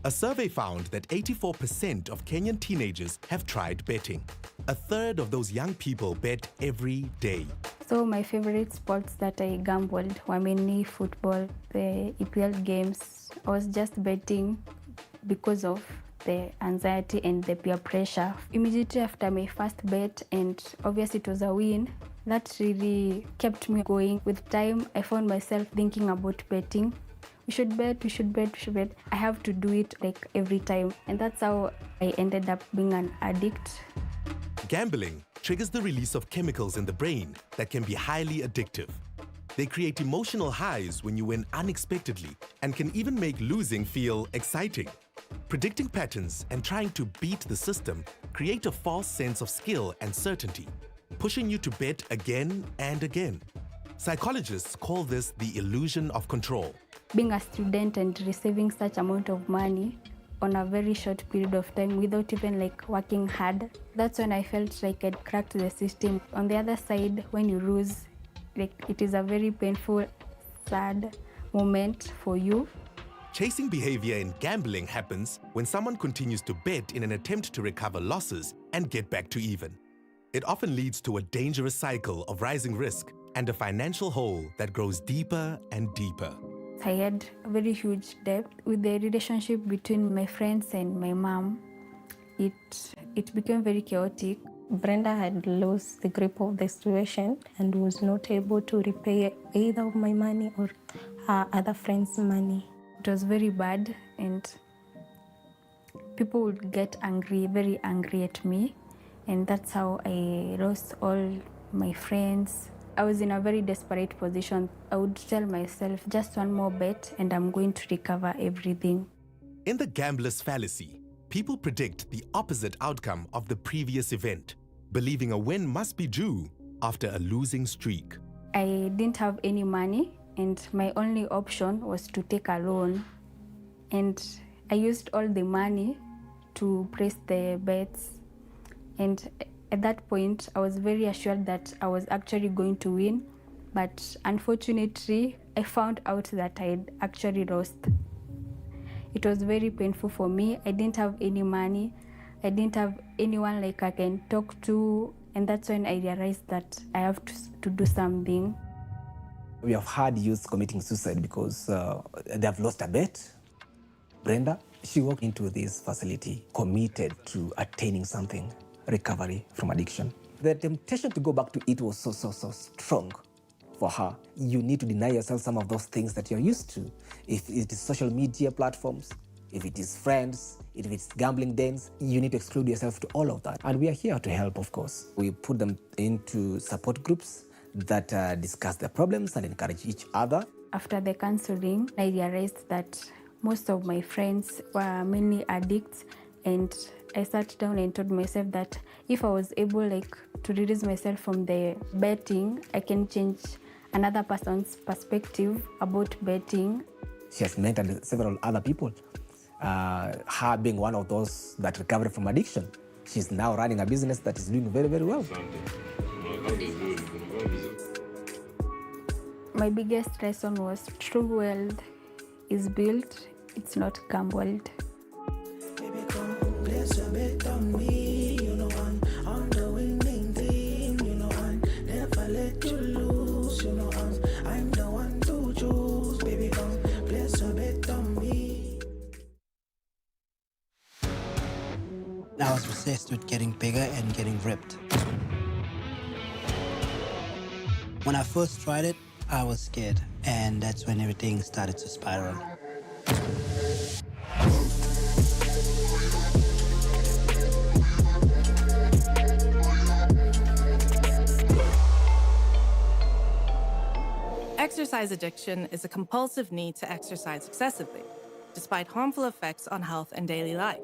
A survey found that 84% of Kenyan teenagers have tried betting. A third of those young people bet every day. So my favorite sports that I gambled were mainly football, the EPL games. I was just betting because of the anxiety and the peer pressure. Immediately after my first bet, and obviously it was a win, that really kept me going. With time, I found myself thinking about betting. We should bet, we should bet, we should bet. I have to do it like every time. And that's how I ended up being an addict. Gambling triggers the release of chemicals in the brain that can be highly addictive. They create emotional highs when you win unexpectedly and can even make losing feel exciting. Predicting patterns and trying to beat the system create a false sense of skill and certainty, pushing you to bet again and again. Psychologists call this the illusion of control. Being a student and receiving such amount of money on a very short period of time without even like working hard, that's when I felt like I'd cracked the system. On the other side, when you lose, like it is a very painful, sad moment for you. Chasing behavior in gambling happens when someone continues to bet in an attempt to recover losses and get back to even. It often leads to a dangerous cycle of rising risk and a financial hole that grows deeper and deeper. I had a very huge debt with the relationship between my friends and my mom. It became very chaotic. Brenda had lost the grip of the situation and was not able to repay either of my money or her other friends' money. It was very bad, and people would get angry, very angry at me, and that's how I lost all my friends. I was in a very desperate position. I would tell myself, just one more bet and I'm going to recover everything. In the gambler's fallacy, people predict the opposite outcome of the previous event, believing a win must be due after a losing streak. I didn't have any money, and my only option was to take a loan. And I used all the money to place the bets. And at that point, I was very assured that I was actually going to win. But unfortunately, I found out that I had actually lost. It was very painful for me. I didn't have any money. I didn't have anyone like I can talk to. And that's when I realized that I have to do something. We have had youth committing suicide because they have lost a bet. Brenda, she walked into this facility committed to attaining something, recovery from addiction. The temptation to go back to it was so strong for her. You need to deny yourself some of those things that you're used to. If it is social media platforms, if it is friends, if it's gambling dens, you need to exclude yourself to all of that. And we are here to help, of course. We put them into support groups that discuss their problems and encourage each other. After the counseling, I realized that most of my friends were mainly addicts, and I sat down and told myself that if I was able to release myself from the betting, I can change another person's perspective about betting. She has mentored several other people, her being one of those that recovered from addiction. She's now running a business that is doing very, very well. My biggest lesson was true wealth is built, it's not gambled. Baby, come place a bet on me. You know I'm on the winning team. You know I'm never let you lose. You know I'm the one to choose. Baby, come place a bet on me. I was obsessed with getting bigger and getting ripped. When I first tried it, I was scared, and that's when everything started to spiral. Exercise addiction is a compulsive need to exercise excessively. despite harmful effects on health and daily life.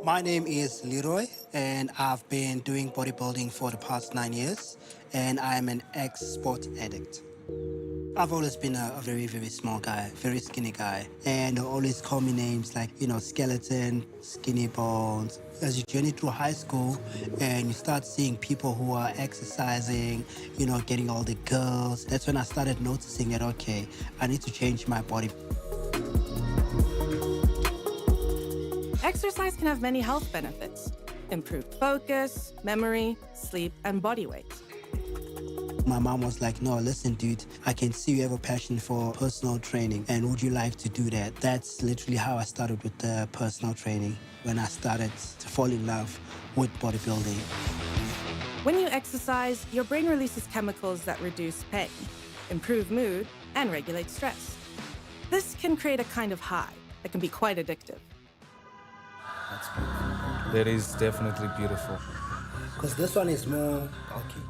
My name is Leroy, and I've been doing bodybuilding for the past 9 years, and I'm an ex-sport addict. I've always been a very, very small guy, very skinny guy, and they always call me names like, skeleton, skinny bones. As you journey through high school and you start seeing people who are exercising, getting all the girls, that's when I started noticing that, okay, I need to change my body. Exercise can have many health benefits: improved focus, memory, sleep, and body weight. My mom was like, no, listen, dude, I can see you have a passion for personal training, and would you like to do that? That's literally how I started with the personal training, when I started to fall in love with bodybuilding. When you exercise, your brain releases chemicals that reduce pain, improve mood, and regulate stress. This can create a kind of high that can be quite addictive. That's beautiful. That is definitely beautiful. Because this one is more bulky.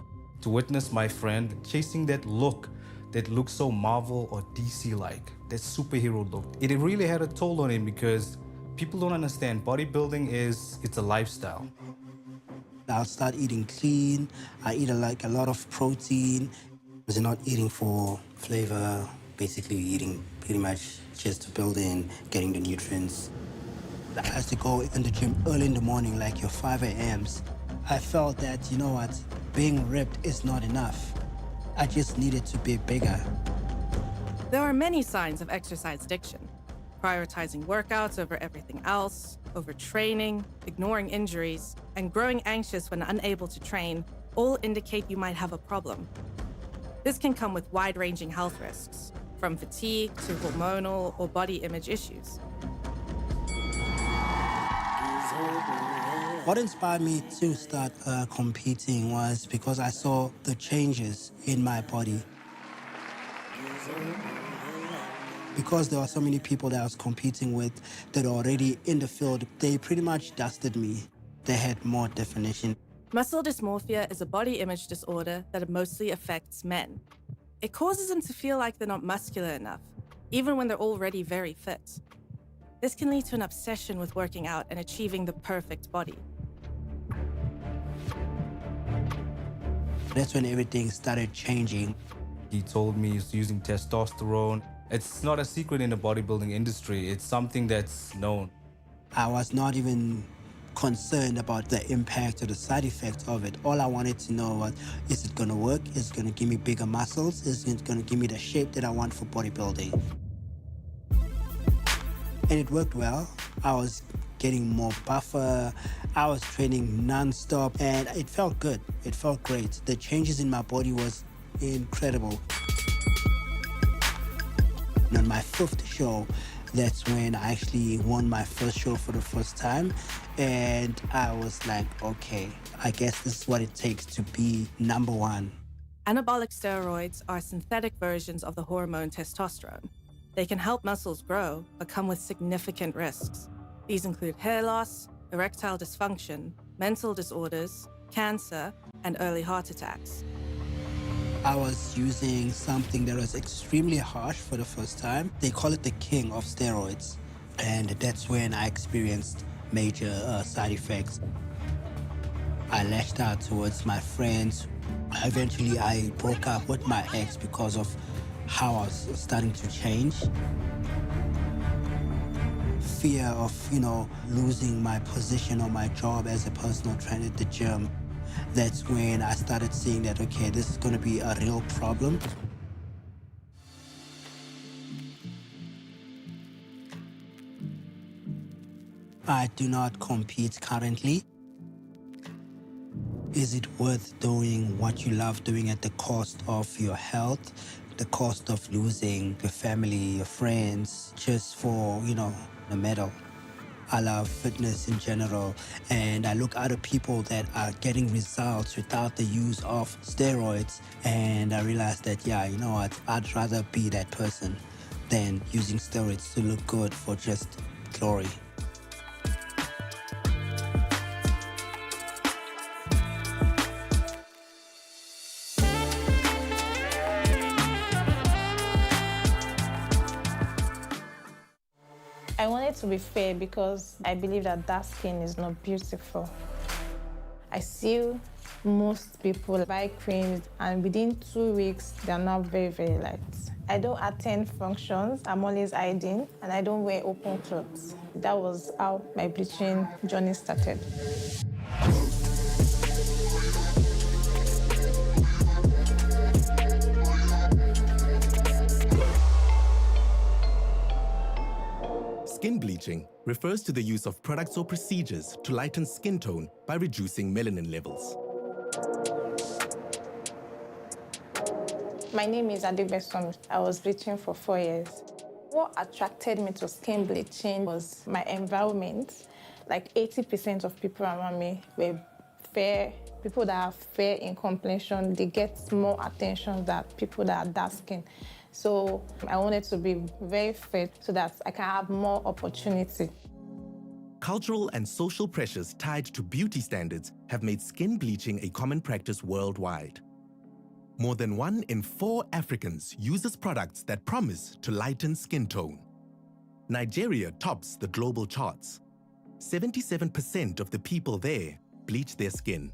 To witness my friend chasing that look that looks so Marvel or DC-like, that superhero look, it really had a toll on him, because people don't understand bodybuilding it's a lifestyle. I'll start eating clean. I eat a lot of protein. I'm not eating for flavor, basically eating pretty much just to build in, getting the nutrients. I had to go in the gym early in the morning, like your 5 a.m.s. I felt that, being ripped is not enough. I just needed to be bigger. There are many signs of exercise addiction. Prioritizing workouts over everything else, overtraining, ignoring injuries, and growing anxious when unable to train all indicate you might have a problem. This can come with wide-ranging health risks, from fatigue to hormonal or body image issues. What inspired me to start competing was because I saw the changes in my body. Because there were so many people that I was competing with that are already in the field, they pretty much dusted me. They had more definition. Muscle dysmorphia is a body image disorder that mostly affects men. It causes them to feel like they're not muscular enough, even when they're already very fit. This can lead to an obsession with working out and achieving the perfect body. That's when everything started changing. He told me he's using testosterone. It's not a secret in the bodybuilding industry. It's something that's known. I was not even concerned about the impact or the side effects of it. All I wanted to know was, is it gonna work? Is it gonna give me bigger muscles? Is it gonna give me the shape that I want for bodybuilding? And it worked well. I was getting more buffer. I was training non-stop, and it felt good. It felt great. The changes in my body was incredible. And on my 5th show, that's when I actually won my first show for the first time. And I was like, okay, I guess this is what it takes to be number one. Anabolic steroids are synthetic versions of the hormone testosterone. They can help muscles grow, but come with significant risks. These include hair loss, erectile dysfunction, mental disorders, cancer, and early heart attacks. I was using something that was extremely harsh for the first time. They call it the king of steroids. And that's when I experienced major side effects. I lashed out towards my friends. Eventually, I broke up with my ex because of how I was starting to change. Fear of, losing my position or my job as a personal trainer at the gym. That's when I started seeing that, okay, this is going to be a real problem. I do not compete currently. Is it worth doing what you love doing at the cost of your health, the cost of losing your family, your friends, just for, a medal? I love fitness in general, and I look at the people that are getting results without the use of steroids, and I realize that, yeah, you know what, I'd rather be that person than using steroids to look good for just glory. I want it to be fair because I believe that dark skin is not beautiful. I see most people buy creams and within 2 weeks, they're now very, very light. I don't attend functions, I'm always hiding, and I don't wear open clothes. That was how my bleaching journey started. Skin bleaching refers to the use of products or procedures to lighten skin tone by reducing melanin levels. My name is Adigbesom. I was bleaching for 4 years. What attracted me to skin bleaching was my environment. Like 80% of people around me were fair. People that are fair in complexion, they get more attention than people that are dark skinned. So I wanted to be very fair so that I can have more opportunity. Cultural and social pressures tied to beauty standards have made skin bleaching a common practice worldwide. More than 1 in 4 Africans uses products that promise to lighten skin tone. Nigeria tops the global charts. 77% of the people there bleach their skin.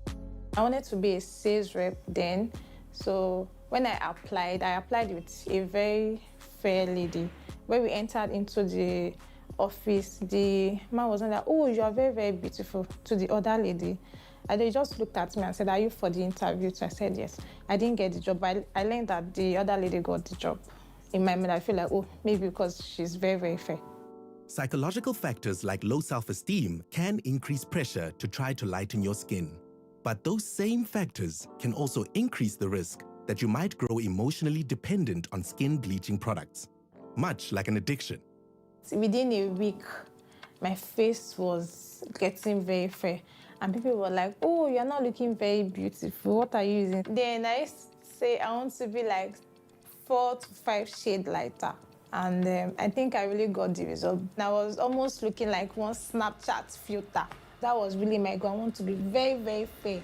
I wanted to be a sales rep then, so when I applied with a very fair lady. When we entered into the office, the man was like, "Oh, you are very, very beautiful," to the other lady. And they just looked at me and said, "Are you for the interview?" So I said, "Yes." I didn't get the job, but I learned that the other lady got the job. In my mind, I feel like, oh, maybe because she's very, very fair. Psychological factors like low self-esteem can increase pressure to try to lighten your skin. But those same factors can also increase the risk that you might grow emotionally dependent on skin bleaching products, much like an addiction. Within a week, my face was getting very fair. And people were like, "Oh, you're not looking very beautiful. What are you using?" Then I used to say I want to be like 4 to 5 shades lighter. And I think I really got the result. I was almost looking like one Snapchat filter. That was really my goal. I want to be very, very fair.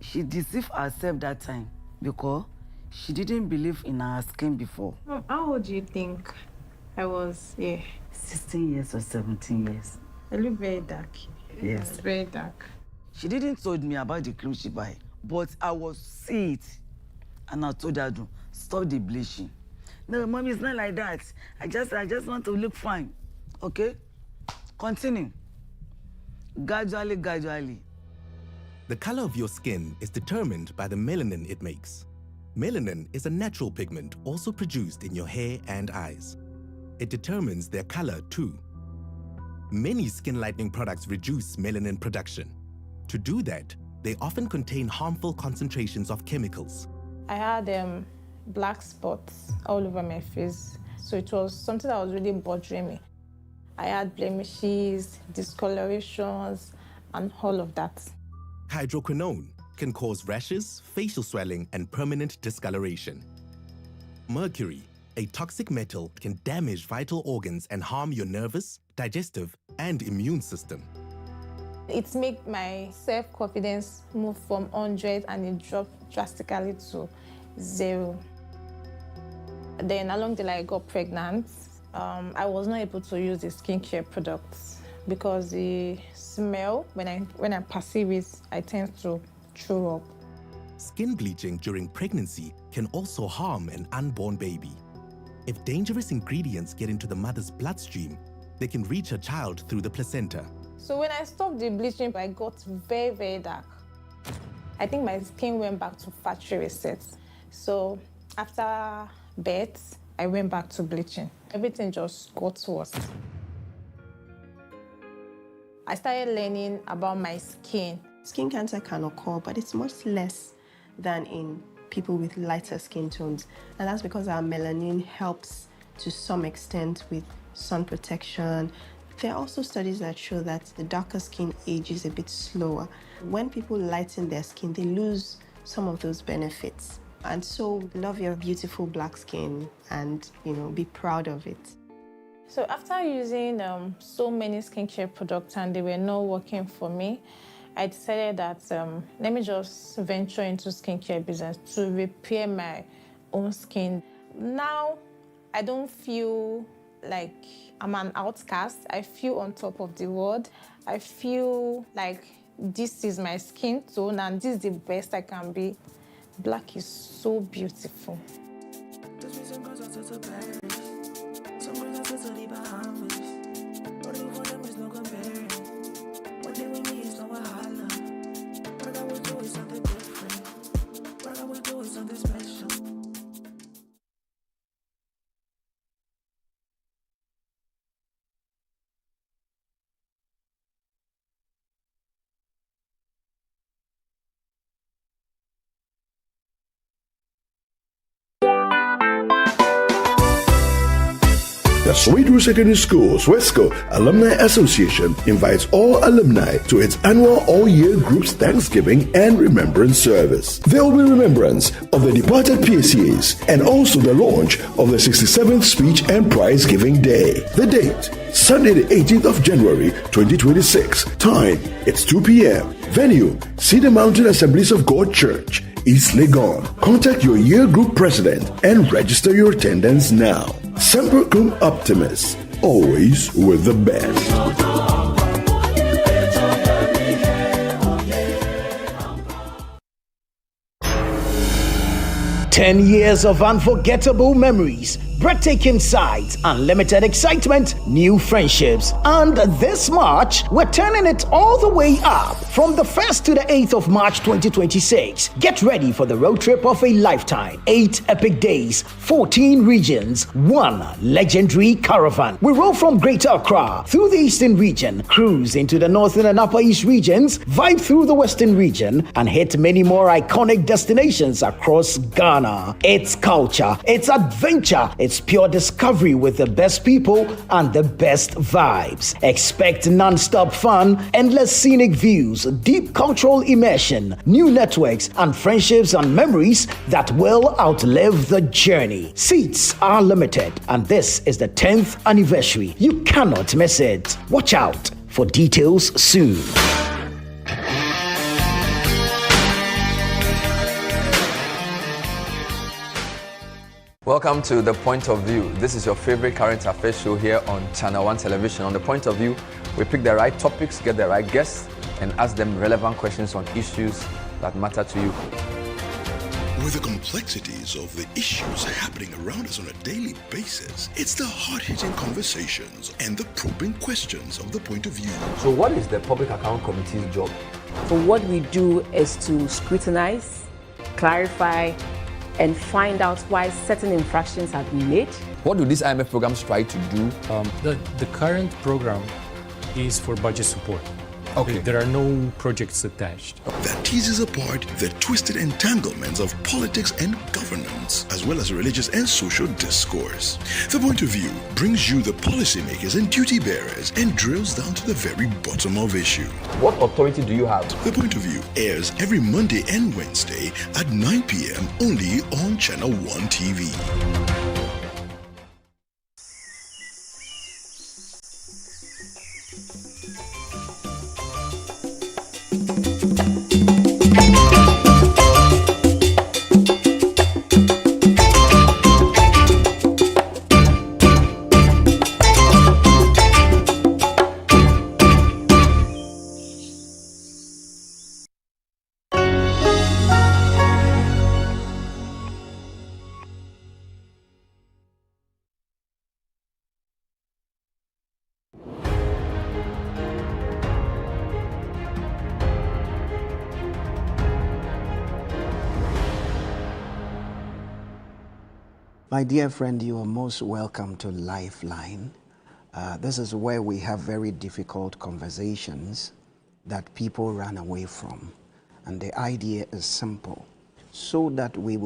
She deceived herself that time because she didn't believe in her skin before. How old do you think I was? Yeah. 16 years or 17 years. I look very dark. Yes. It's very dark. She didn't told me about the cream she buy, but I was see it. And I told her to stop the bleaching. No, mommy, it's not like that. I just want to look fine. Okay? Continue. Gradually. The color of your skin is determined by the melanin it makes. Melanin is a natural pigment also produced in your hair and eyes. It determines their color too. Many skin lightening products reduce melanin production. To do that, they often contain harmful concentrations of chemicals. I had black spots all over my face. So it was something that was really bothering me. I had blemishes, discolorations, and all of that. Hydroquinone can cause rashes, facial swelling, and permanent discoloration. Mercury, a toxic metal, can damage vital organs and harm your nervous, digestive, and immune system. It made my self-confidence move from 100 and it dropped drastically to 0. Then along the line, I got pregnant. I was not able to use the skincare products because the smell, when I perceive it, I tend to throw up. Skin bleaching during pregnancy can also harm an unborn baby. If dangerous ingredients get into the mother's bloodstream, they can reach a child through the placenta. So when I stopped the bleaching, I got very, very dark. I think my skin went back to factory reset. So after birth, I went back to bleaching. Everything just got worse. I started learning about my skin. Skin cancer can occur, but it's much less than in people with lighter skin tones. And that's because our melanin helps to some extent with sun protection. There are also studies that show that the darker skin ages a bit slower. When people lighten their skin, they lose some of those benefits. And so love your beautiful black skin and, be proud of it. So after using so many skincare products and they were not working for me, I decided that let me just venture into skincare business to repair my own skin. Now, I don't feel like I'm an outcast. I feel on top of the world. I feel like this is my skin tone and this is the best I can be. Black is so beautiful. The Sweet Root Secondary School Swesco Alumni Association invites all alumni to its annual all-year groups Thanksgiving and Remembrance Service. There will be remembrance of the departed PCAs and also the launch of the 67th Speech and Prize Giving Day. The date, Sunday the 18th of January 2026. Time, it's 2 p.m. Venue, Cedar Mountain Assemblies of God Church, East Legon. Contact your year group president and register your attendance now. Semper Cum Optimus, always with the best. 10 years of unforgettable memories, breathtaking sights, unlimited excitement, new friendships. And this March, we're turning it all the way up. From the 1st to the 8th of March 2026, get ready for the road trip of a lifetime. 8 epic days, 14 regions, 1 legendary caravan. We roll from Greater Accra through the Eastern region, cruise into the Northern and Upper East regions, vibe through the Western region, and hit many more iconic destinations across Ghana. It's culture, it's adventure, it's pure discovery with the best people and the best vibes. Expect non-stop fun, endless scenic views, deep cultural immersion, new networks, and friendships and memories that will outlive the journey. Seats are limited, and this is the 10th anniversary. You cannot miss it. Watch out for details soon. Welcome to The Point of View. This is your favorite current affairs show here on Channel 1 Television. On The Point of View, we pick the right topics, get the right guests, and ask them relevant questions on issues that matter to you. With the complexities of the issues happening around us on a daily basis, it's the hard-hitting conversations and the probing questions of The Point of View. So what is the Public Account Committee's job? So what we do is to scrutinize, clarify, and find out why certain infractions have been made. What do these IMF programs try to do? The current program is for budget support. Okay. There are no projects attached. That teases apart the twisted entanglements of politics and governance, as well as religious and social discourse. The Point of View brings you the policymakers and duty bearers and drills down to the very bottom of issue. What authority do you have? The Point of View airs every Monday and Wednesday at 9 p.m. only on Channel 1 TV. My dear friend, you are most welcome to Lifeline. This is where we have very difficult conversations that people run away from. And the idea is simple, so that we will